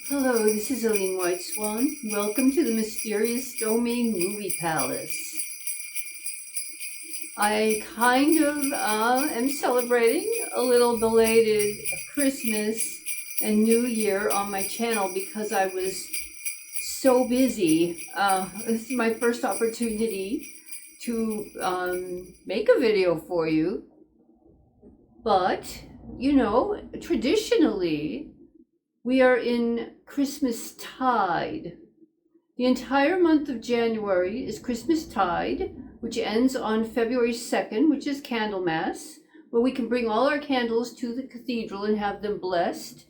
Hello, this is Aline White Swan. Welcome to the Mysterious Domain Movie Palace. I kind of am celebrating a little belated Christmas and New Year on my channel because I was so busy. This is my first opportunity to make a video for you. But, you know, traditionally, we are in Christmas tide. The entire month of January is Christmas tide, which ends on February 2nd, which is Candlemas, where we can bring all our candles to the cathedral and have them blessed.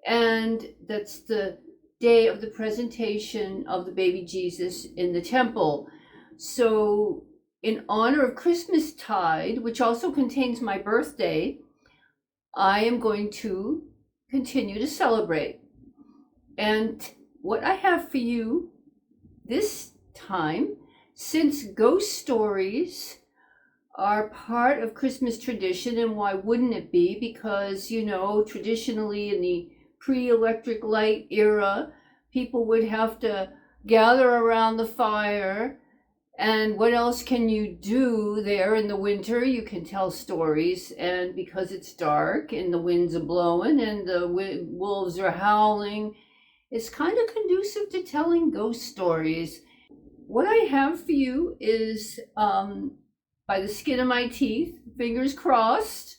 And that's the day of the presentation of the baby Jesus in the temple. So in honor of Christmas tide, which also contains my birthday, I am going to continue to celebrate. And what I have for you this time, since ghost stories are part of Christmas tradition, and why wouldn't it be? Because, you know, traditionally in the pre-electric light era, people would have to gather around the fire. And what else can you do there in the winter? You can tell stories, and because it's dark and the winds are blowing and the wolves are howling, it's kind of conducive to telling ghost stories. What I have for you is, by the skin of my teeth, fingers crossed,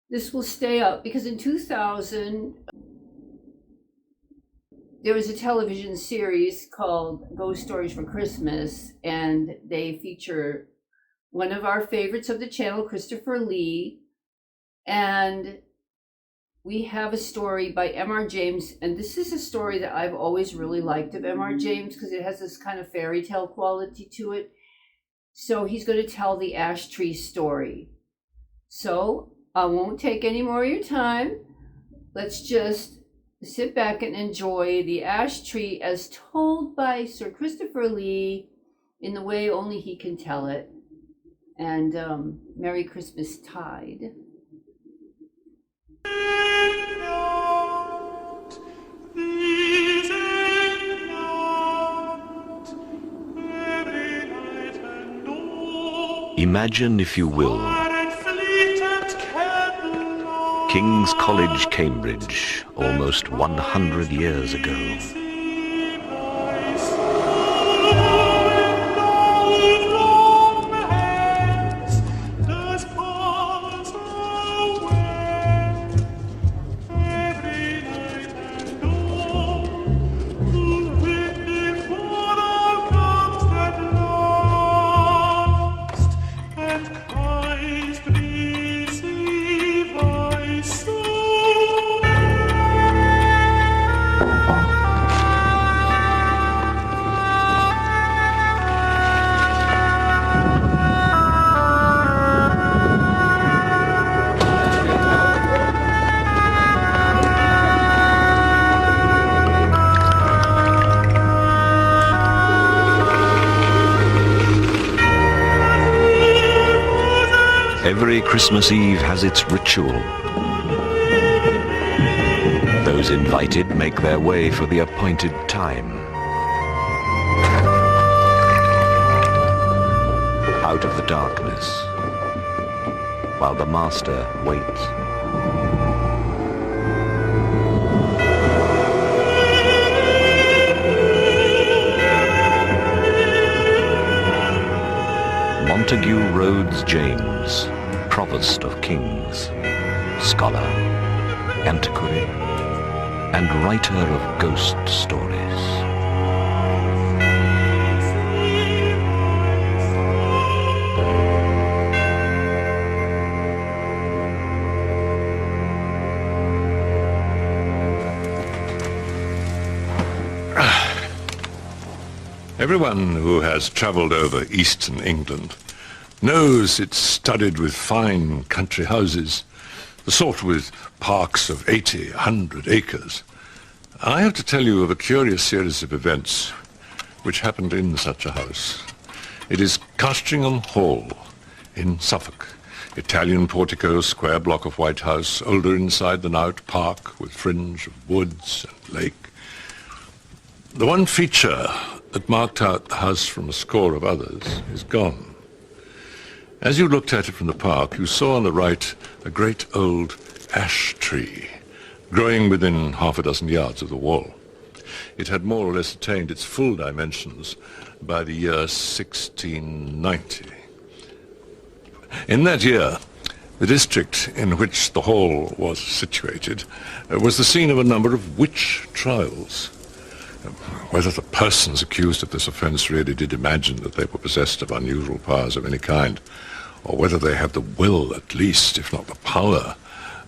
this will stay up, because in 2000, there was a television series called Ghost Stories for Christmas, and they feature one of our favorites of the channel, Christopher Lee, and we have a story by M.R.James, and this is a story that I've always really liked of M.R.James because it has this kind of fairy tale quality to it. So he's going to tell the ash tree story. So I won't take any more of your time. Let's just sit back and enjoy the ash tree as told by Sir Christopher Lee in the way only he can tell it. And Merry Christmas tide. Imagine, if you will, King's College, Cambridge, almost 100 years ago. Every Christmas Eve has its ritual. Those invited make their way for the appointed time. Out of the darkness, while the master waits. Montague Rhodes James, Provost of Kings, scholar, antiquary, and writer of ghost stories. Everyone who has travelled over eastern England knows it's studded with fine country houses, the sort with parks of 80, 100 acres. I have to tell you of a curious series of events which happened in such a house. It is Castringham Hall in Suffolk, Italian portico, square block of white house, older inside than out, park with fringe of woods and lake. The one feature that marked out the house from a score of others is gone. As you looked at it from the park, you saw on the right a great old ash tree growing within half a dozen yards of the wall. It had more or less attained its full dimensions by the year 1690. In that year, the district in which the hall was situated was the scene of a number of witch trials. Whether the persons accused of this offence really did imagine that they were possessed of unusual powers of any kind, or whether they had the will, at least, if not the power,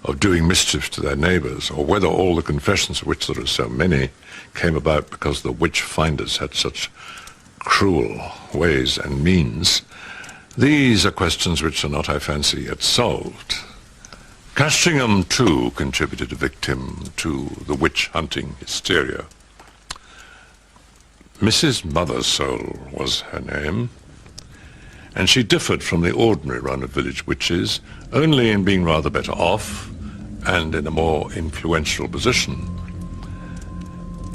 of doing mischief to their neighbours, or whether all the confessions, of which there are so many, came about because the witch-finders had such cruel ways and means, these are questions which are not, I fancy, yet solved. Castringham, too, contributed a victim to the witch-hunting hysteria. Mrs. Mothersole was her name, and she differed from the ordinary run of village witches only in being rather better off and in a more influential position.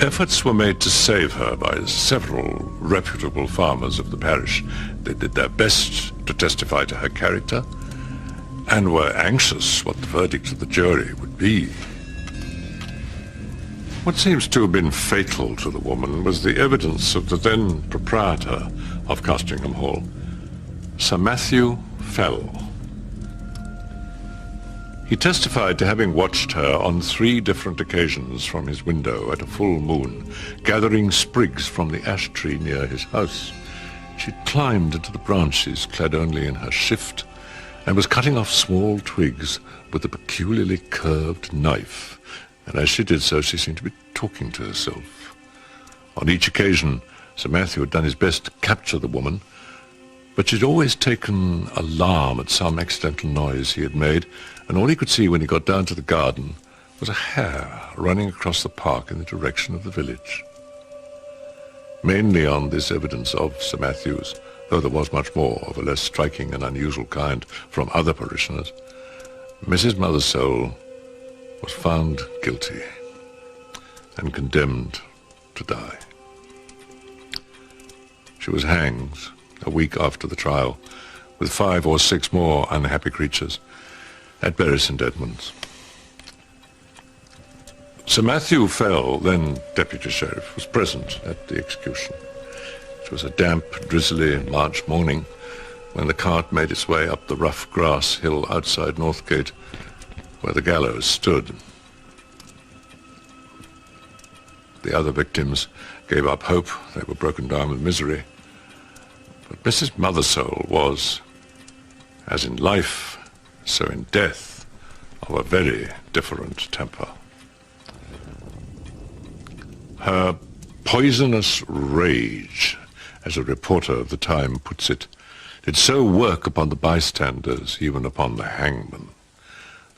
Efforts were made to save her by several reputable farmers of the parish. They did their best to testify to her character and were anxious what the verdict of the jury would be. What seems to have been fatal to the woman was the evidence of the then proprietor of Castringham Hall, Sir Matthew Fell. He testified to having watched her on 3 different occasions from his window at a full moon, gathering sprigs from the ash tree near his house. She climbed into the branches, clad only in her shift, and was cutting off small twigs with a peculiarly curved knife, and as she did so, she seemed to be talking to herself. On each occasion, Sir Matthew had done his best to capture the woman, but she'd always taken alarm at some accidental noise he had made, and all he could see when he got down to the garden was a hare running across the park in the direction of the village. Mainly on this evidence of Sir Matthew's, though there was much more of a less striking and unusual kind from other parishioners, Mrs. Mothersole was found guilty and condemned to die. She was hanged a week after the trial, with 5 or 6 more unhappy creatures at Bury St. Edmunds. Sir Matthew Fell, then Deputy Sheriff, was present at the execution. It was a damp, drizzly March morning when the cart made its way up the rough grass hill outside Northgate, where the gallows stood. The other victims gave up hope. They were broken down with misery. But Mrs. Mothersole was, as in life, so in death, of a very different temper. Her poisonous rage, as a reporter of the time puts it, did so work upon the bystanders, even upon the hangman,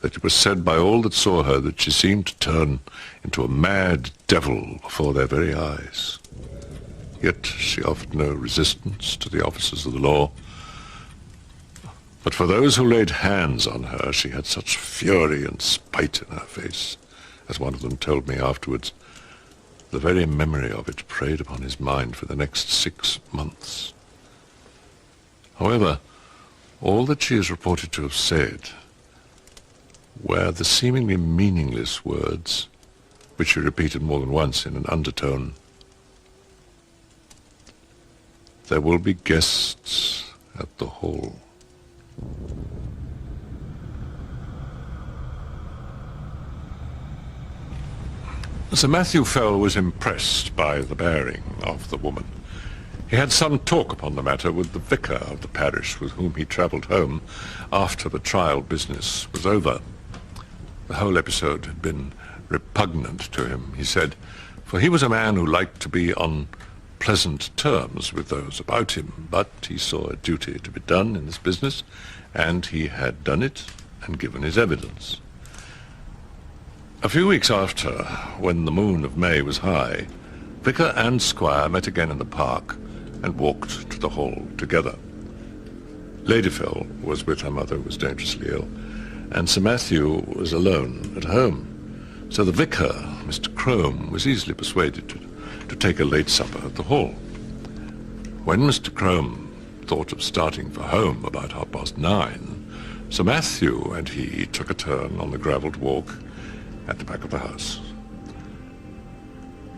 that it was said by all that saw her that she seemed to turn into a mad devil before their very eyes. Yet she offered no resistance to the officers of the law. But for those who laid hands on her, she had such fury and spite in her face, as one of them told me afterwards. The very memory of it preyed upon his mind for the next 6 months. However, all that she is reported to have said were the seemingly meaningless words, which she repeated more than once in an undertone. There will be guests at the hall. Sir Matthew Fell was impressed by the bearing of the woman. He had some talk upon the matter with the vicar of the parish, with whom he travelled home after the trial business was over. The whole episode had been repugnant to him, he said, for he was a man who liked to be on pleasant terms with those about him, but he saw a duty to be done in this business, and he had done it and given his evidence. A few weeks after, when the moon of May was high, vicar and squire met again in the park and walked to the hall together. Ladyfell was with her mother, who was dangerously ill, and Sir Matthew was alone at home. So the vicar, Mr. Crome, was easily persuaded to take a late supper at the Hall. When Mr. Crome thought of starting for home about 9:30, Sir Matthew and he took a turn on the gravelled walk at the back of the house.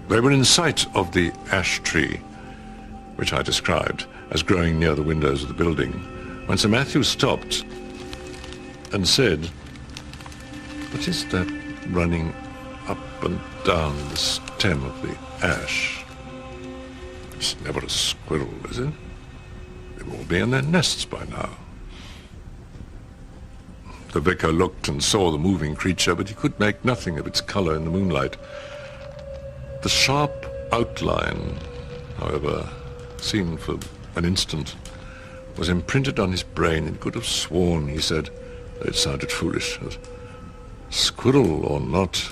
They were in sight of the ash tree, which I described as growing near the windows of the building, when Sir Matthew stopped and said, "What is that running up and down the stem of the ash? It's never a squirrel, is it? They will all be in their nests by now." The vicar looked and saw the moving creature, but he could make nothing of its colour in the moonlight. The sharp outline, however, seen for an instant, was imprinted on his brain, and could have sworn, he said, though it sounded foolish, that squirrel or not,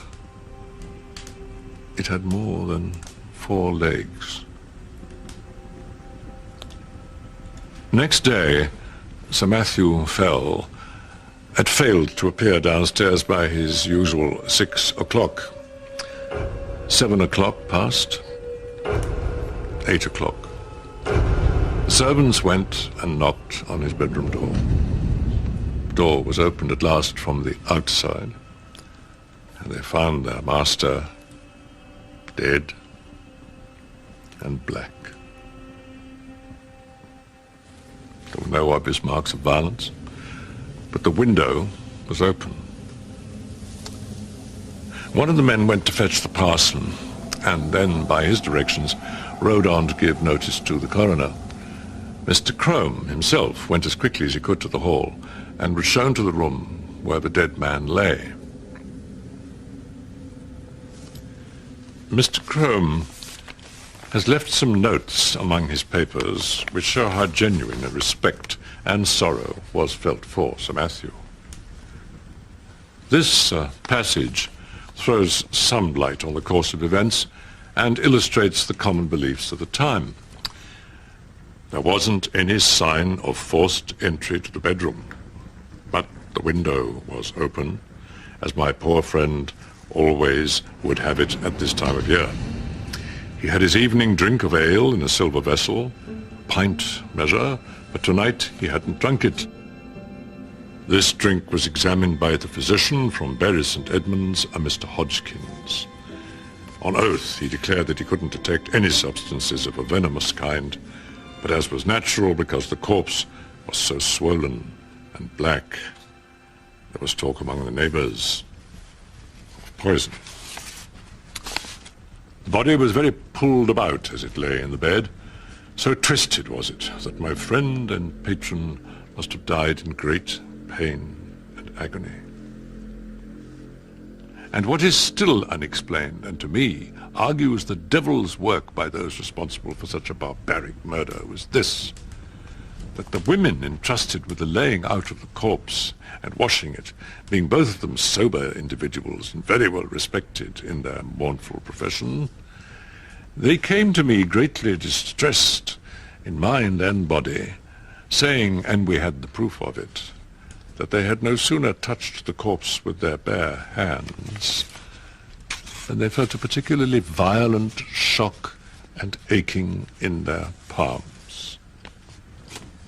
it had more than 4 legs. Next day, Sir Matthew had failed to appear downstairs by his usual 6 o'clock. 7 o'clock passed, 8 o'clock. The servants went and knocked on his bedroom door. The door was opened at last from the outside, and they found their master dead and black. There were no obvious marks of violence, but the window was open. One of the men went to fetch the parson, and then, by his directions, rode on to give notice to the coroner. Mr. Crome himself went as quickly as he could to the hall, and was shown to the room where the dead man lay. Mr. Crome has left some notes among his papers which show how genuine a respect and sorrow was felt for Sir Matthew. This passage throws some light on the course of events and illustrates the common beliefs of the time. There wasn't any sign of forced entry to the bedroom, but the window was open, as my poor friend always would have it at this time of year. He had his evening drink of ale in a silver vessel, pint measure, but tonight he hadn't drunk it. This drink was examined by the physician from Bury St. Edmunds, a Mr. Hodgkins. On oath, he declared that he couldn't detect any substances of a venomous kind, but as was natural because the corpse was so swollen and black, there was talk among the neighbours of poison. The body was very pulled about as it lay in the bed. So twisted was it that my friend and patron must have died in great pain and agony. And what is still unexplained, and to me argues the devil's work by those responsible for such a barbaric murder, was this: that the women entrusted with the laying out of the corpse and washing it, being both of them sober individuals and very well respected in their mournful profession, they came to me greatly distressed in mind and body, saying, and we had the proof of it, that they had no sooner touched the corpse with their bare hands than they felt a particularly violent shock and aching in their palms.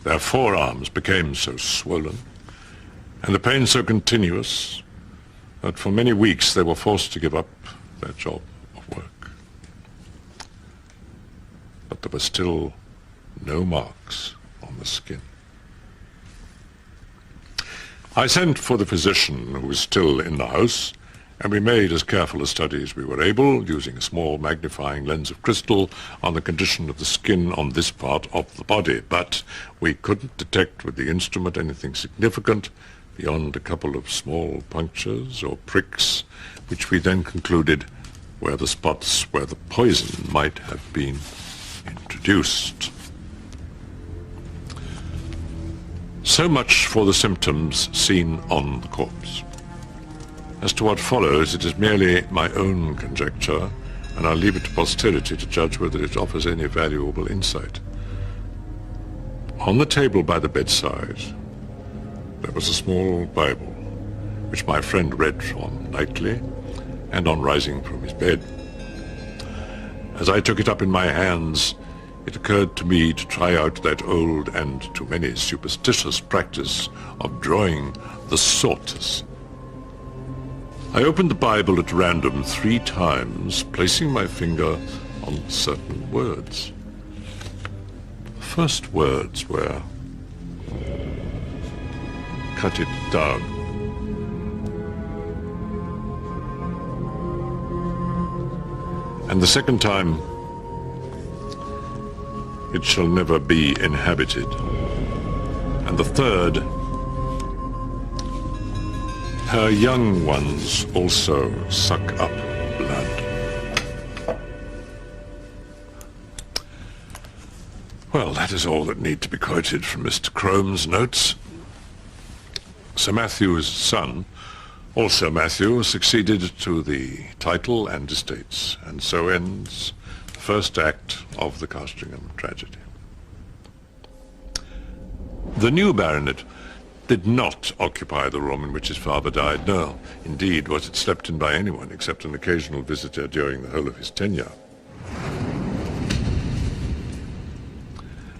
Their forearms became so swollen, and the pain so continuous, that for many weeks they were forced to give up their job of work. But there were still no marks on the skin. I sent for the physician who was still in the house, and we made as careful a study as we were able, using a small magnifying lens of crystal, on the condition of the skin on this part of the body. But we couldn't detect with the instrument anything significant beyond a couple of small punctures or pricks, which we then concluded were the spots where the poison might have been introduced. So much for the symptoms seen on the corpse. As to what follows, it is merely my own conjecture, and I'll leave it to posterity to judge whether it offers any valuable insight. On the table by the bedside, there was a small Bible, which my friend read from nightly and on rising from his bed. As I took it up in my hands, it occurred to me to try out that old and to many superstitious practice of drawing the sortes. I opened the Bible at random 3 times, placing my finger on certain words. The first words were, "Cut it down." And the second time, "It shall never be inhabited." And the third, "Her young ones also suck up blood." Well, that is all that need to be quoted from Mr. Crome's notes. Sir Matthew's son, also Matthew, succeeded to the title and estates, and so ends the first act of the Castringham tragedy. The new baronet did not occupy the room in which his father died. No, indeed, was it slept in by anyone except an occasional visitor during the whole of his tenure.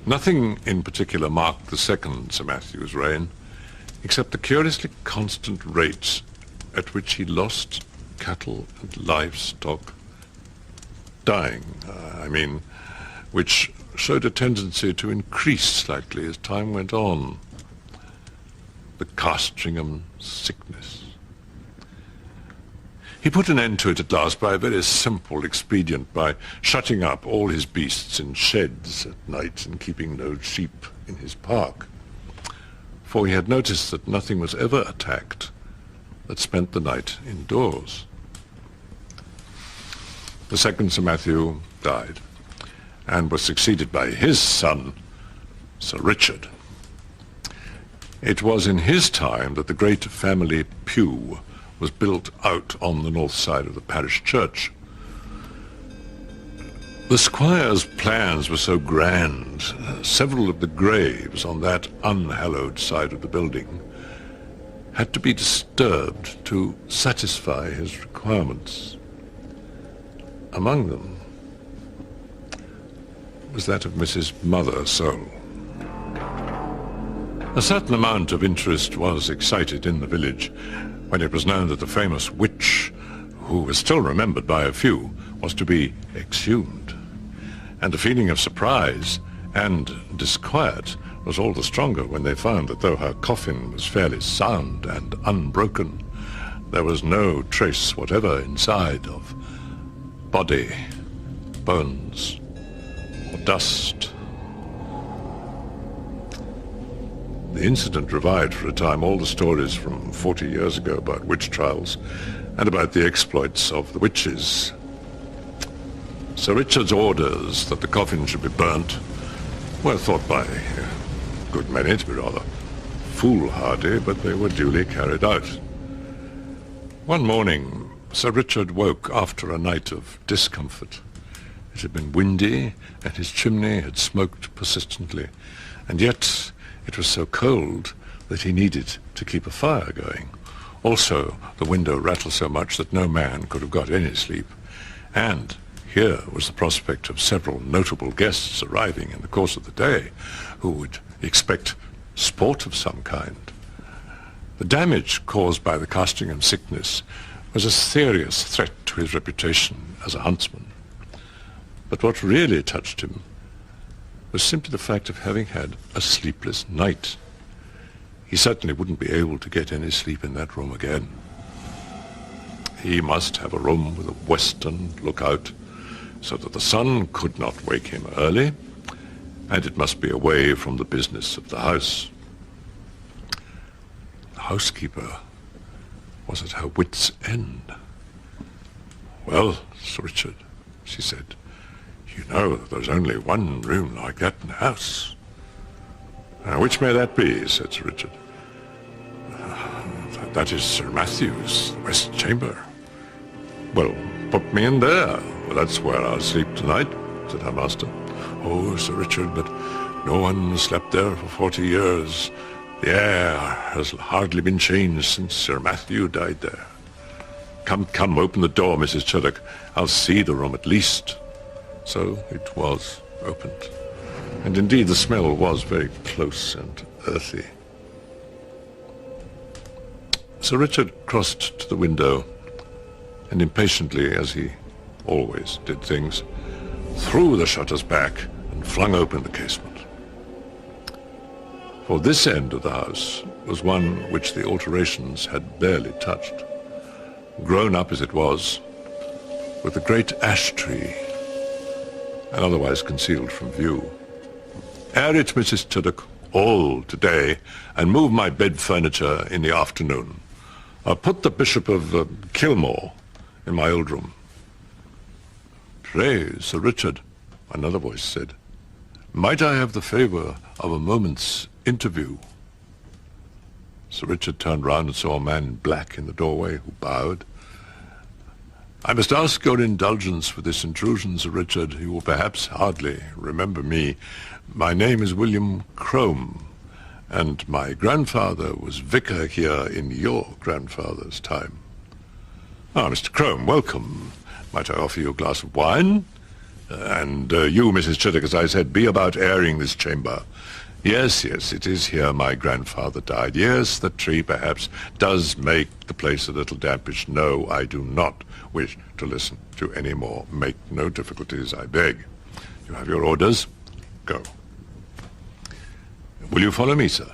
Nothing in particular marked the second Sir Matthew's reign, except the curiously constant rate at which he lost cattle and livestock, dying, which showed a tendency to increase slightly as time went on. The Castringham sickness. He put an end to it at last by a very simple expedient, by shutting up all his beasts in sheds at night and keeping no sheep in his park. For he had noticed that nothing was ever attacked that spent the night indoors. The second Sir Matthew died, and was succeeded by his son, Sir Richard. It was in his time that the great family pew was built out on the north side of the parish church. The squire's plans were so grand, several of the graves on that unhallowed side of the building had to be disturbed to satisfy his requirements. Among them was that of Mrs. Mother Soul. A certain amount of interest was excited in the village when it was known that the famous witch, who was still remembered by a few, was to be exhumed. And the feeling of surprise and disquiet was all the stronger when they found that though her coffin was fairly sound and unbroken, there was no trace whatever inside of body, bones, or dust. The incident revived for a time all the stories from 40 years ago about witch trials and about the exploits of the witches. Sir Richard's orders that the coffin should be burnt were thought by a good many to be rather foolhardy, but they were duly carried out. One morning, Sir Richard woke after a night of discomfort. It had been windy, and his chimney had smoked persistently, and yet it was so cold that he needed to keep a fire going. Also, the window rattled so much that no man could have got any sleep. And here was the prospect of several notable guests arriving in the course of the day, who would expect sport of some kind. The damage caused by the Castringham sickness was a serious threat to his reputation as a huntsman. But what really touched him was simply the fact of having had a sleepless night. He certainly wouldn't be able to get any sleep in that room again. He must have a room with a western lookout, so that the sun could not wake him early, and it must be away from the business of the house. The housekeeper was at her wit's end. "Well, Sir Richard," she said, "you know that there's only one room like that in the house." "Which may that be?" said Sir Richard. "That is Sir Matthew's, the west chamber." "Well, put me in there. Well, that's where I'll sleep tonight," said her master. "Oh, Sir Richard, but No one has slept there for 40 years. The air has hardly been changed since Sir Matthew died there. Come, come, open the door, Mrs. Chuddock. I'll see the room at least. So it was opened. And indeed the smell was very close and earthy. Sir Richard crossed to the window and impatiently, as he always did things, threw the shutters back and flung open the casement. For this end of the house was one which the alterations had barely touched, grown up as it was, with a great ash tree, and otherwise concealed from view. Air it, Mrs. Chuddock, all today, and move my bed furniture in the afternoon. I'll put the Bishop of Kilmore in my old room. Pray, Sir Richard, another voice said, might I have the favour of a moment's interview? Sir Richard turned round and saw a man in black in the doorway, who bowed. I must ask your indulgence for this intrusion, Sir Richard. You will perhaps hardly remember me. My name is William Crome, and my grandfather was vicar here in your grandfather's time. Ah, Mr. Crome, welcome. Might I offer you a glass of wine? And you, Mrs. Chuddock, as I said, be about airing this chamber. Yes, yes, it is here my grandfather died. Yes, the tree perhaps does make the place a little dampish. No, I do not wish to listen to any more. Make no difficulties, I beg. You have your orders. Go. Will you follow me, sir?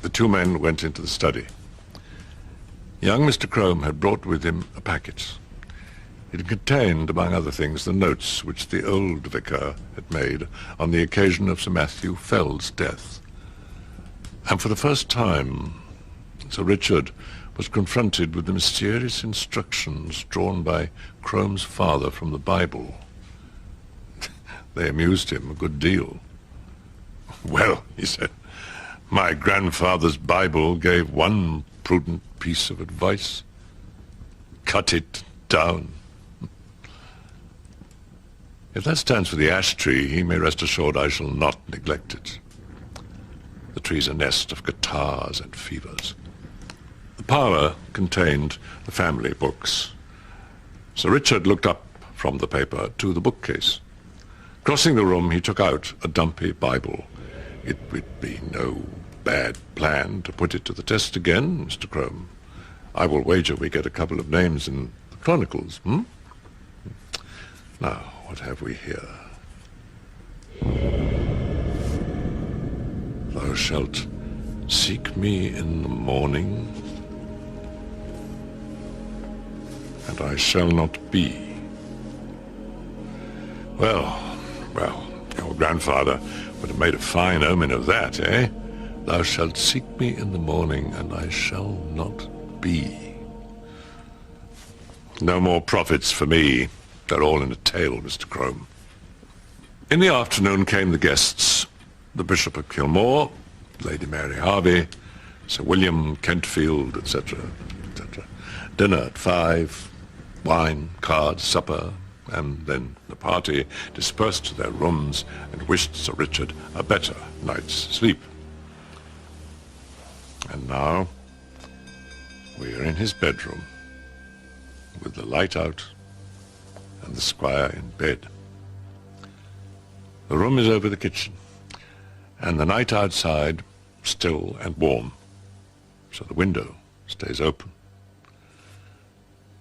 The two men went into the study. Young Mr. Crome had brought with him a packet. It contained, among other things, the notes which the old vicar had made on the occasion of Sir Matthew Fell's death. And for the first time, Sir Richard was confronted with the mysterious instructions drawn by Crome's father from the Bible. They amused him a good deal. Well, he said, my grandfather's Bible gave one prudent piece of advice. Cut it down. If that stands for the ash tree, he may rest assured I shall not neglect it. The tree's a nest of guitars and fevers. The parlour contained the family books. Sir Richard looked up from the paper to the bookcase. Crossing the room, he took out a dumpy Bible. It would be no bad plan to put it to the test again, Mr. Crome. I will wager we get a couple of names in the Chronicles, Now, what have we here? Thou shalt seek me in the morning, and I shall not be. Well, your grandfather would have made a fine omen of that, eh? Thou shalt seek me in the morning, and I shall not be. No more prophets for me. They're all in a tale, Mr. Crome. In the afternoon came the guests, the Bishop of Kilmore, Lady Mary Harvey, Sir William Kentfield, etc., etc. Dinner at 5, wine, cards, supper, and then the party dispersed to their rooms and wished Sir Richard a better night's sleep. And now we are in his bedroom, with the light out and the squire in bed. The room is over the kitchen, and the night outside still and warm, so the window stays open.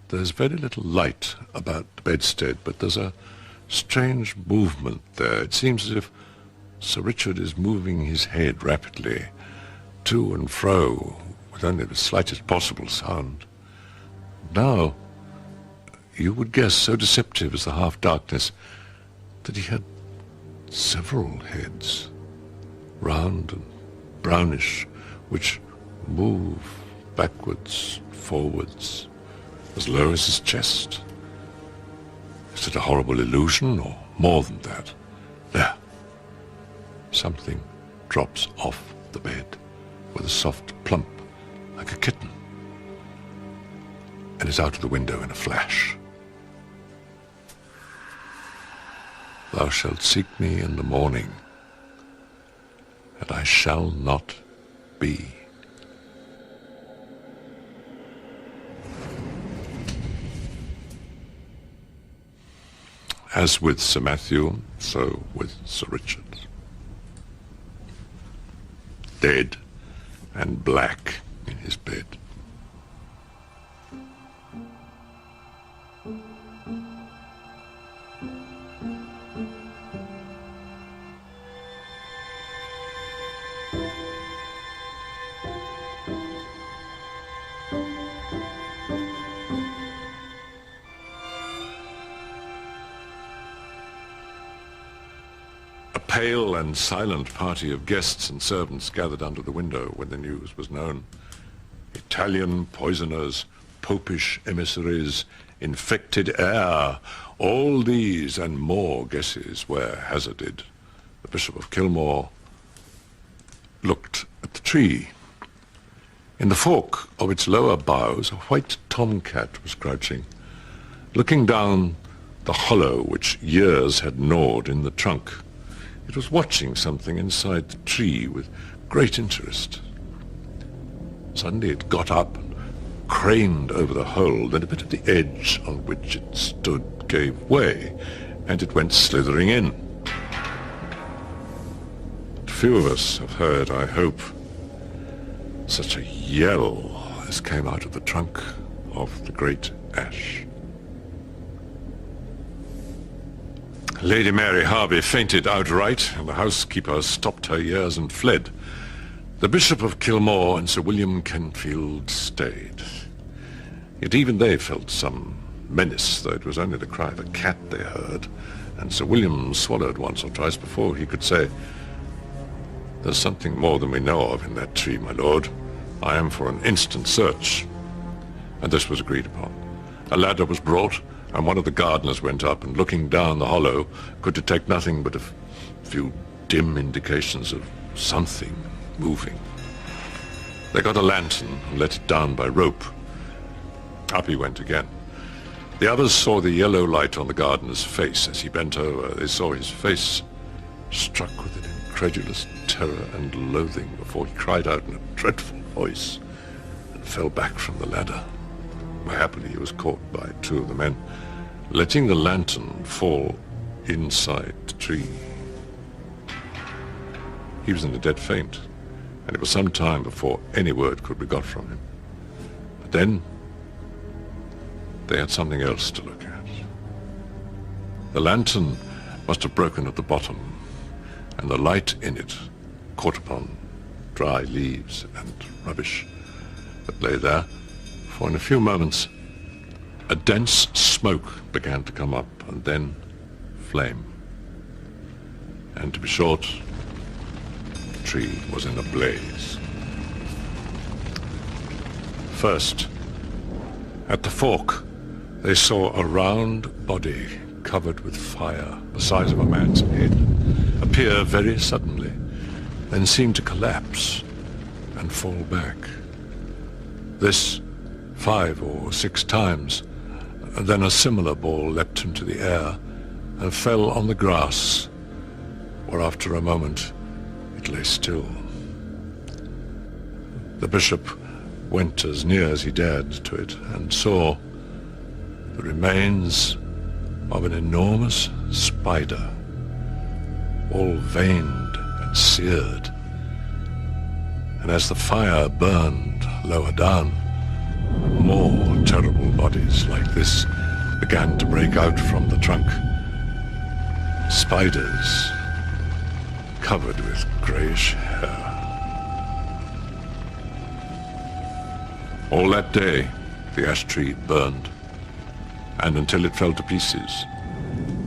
There's very little light about the bedstead, but there's a strange movement there. It seems as if Sir Richard is moving his head rapidly to and fro with only the slightest possible sound. Now, you would guess, so deceptive is the half-darkness, that he had several heads, round and brownish, which move backwards, forwards, as low as his chest. Is it a horrible illusion, or more than that? There. Something drops off the bed with a soft plump, like a kitten, and is out of the window in a flash. Thou shalt seek me in the morning, but I shall not be. As with Sir Matthew, so with Sir Richard. Dead and black in his bed. A pale and silent party of guests and servants gathered under the window when the news was known. Italian poisoners, popish emissaries, infected air, all these and more guesses were hazarded. The Bishop of Kilmore looked at the tree. In the fork of its lower boughs, a white tomcat was crouching, looking down the hollow which years had gnawed in the trunk. It was watching something inside the tree with great interest. Suddenly it got up and craned over the hole, then a bit of the edge on which it stood gave way, and it went slithering in. Few of us have heard, I hope, such a yell as came out of the trunk of the great ash. Lady Mary Harvey fainted outright, and the housekeeper stopped her ears and fled. The Bishop of Kilmore and Sir William Kenfield stayed. Yet even they felt some menace, though it was only the cry of a cat they heard, and Sir William swallowed once or twice before he could say, "There's something more than we know of in that tree, my lord. I am for an instant search." And this was agreed upon. A ladder was brought, and one of the gardeners went up, and looking down the hollow, could detect nothing but a few dim indications of something moving. They got a lantern and let it down by rope. Up he went again. The others saw the yellow light on the gardener's face. As he bent over, they saw his face struck with an incredulous terror and loathing before he cried out in a dreadful voice and fell back from the ladder. Happily, he was caught by two of the men, letting the lantern fall inside the tree. He was in a dead faint, and it was some time before any word could be got from him. But then, they had something else to look at. The lantern must have broken at the bottom, and the light in it caught upon dry leaves and rubbish that lay there. For in a few moments, a dense smoke began to come up, and then flame. And to be short, the tree was in a blaze. First, at the fork, they saw a round body covered with fire, the size of a man's head, appear very suddenly, then seem to collapse and fall back. This 5 or 6 times, then a similar ball leapt into the air and fell on the grass, where after a moment it lay still. The bishop went as near as he dared to it and saw the remains of an enormous spider, all veined and seared. And as the fire burned lower down, more terrible bodies like this began to break out from the trunk. Spiders covered with greyish hair. All that day, the ash tree burned, and until it fell to pieces,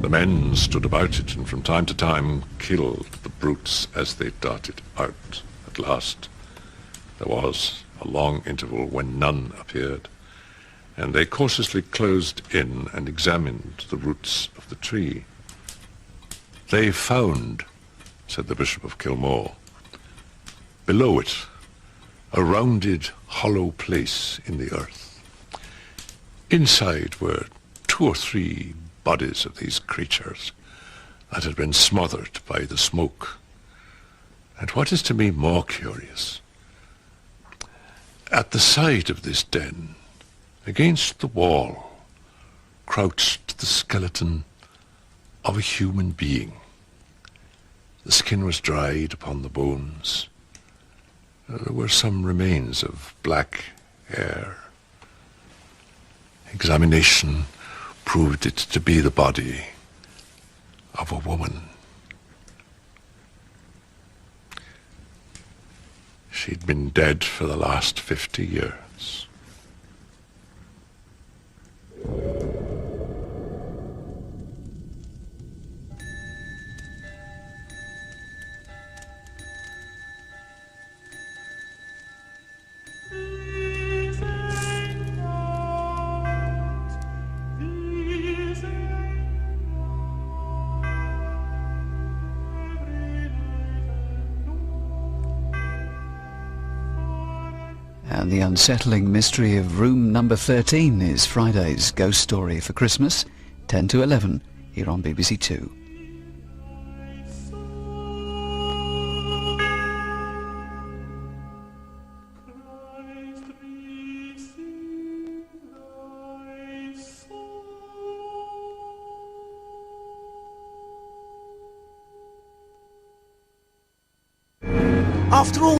the men stood about it and from time to time killed the brutes as they darted out. At last, there was a long interval when none appeared, and they cautiously closed in and examined the roots of the tree. They found, said the Bishop of Kilmore, below it, a rounded, hollow place in the earth. Inside were 2 or 3 bodies of these creatures that had been smothered by the smoke, And what is to me more curious, at the side of this den, against the wall, crouched the skeleton of a human being. The skin was dried upon the bones. There were some remains of black hair. Examination proved it to be the body of a woman. She'd been dead for the last 50 years. And the unsettling mystery of room number 13 is Friday's ghost story for Christmas, 10 to 11, here on BBC Two. After all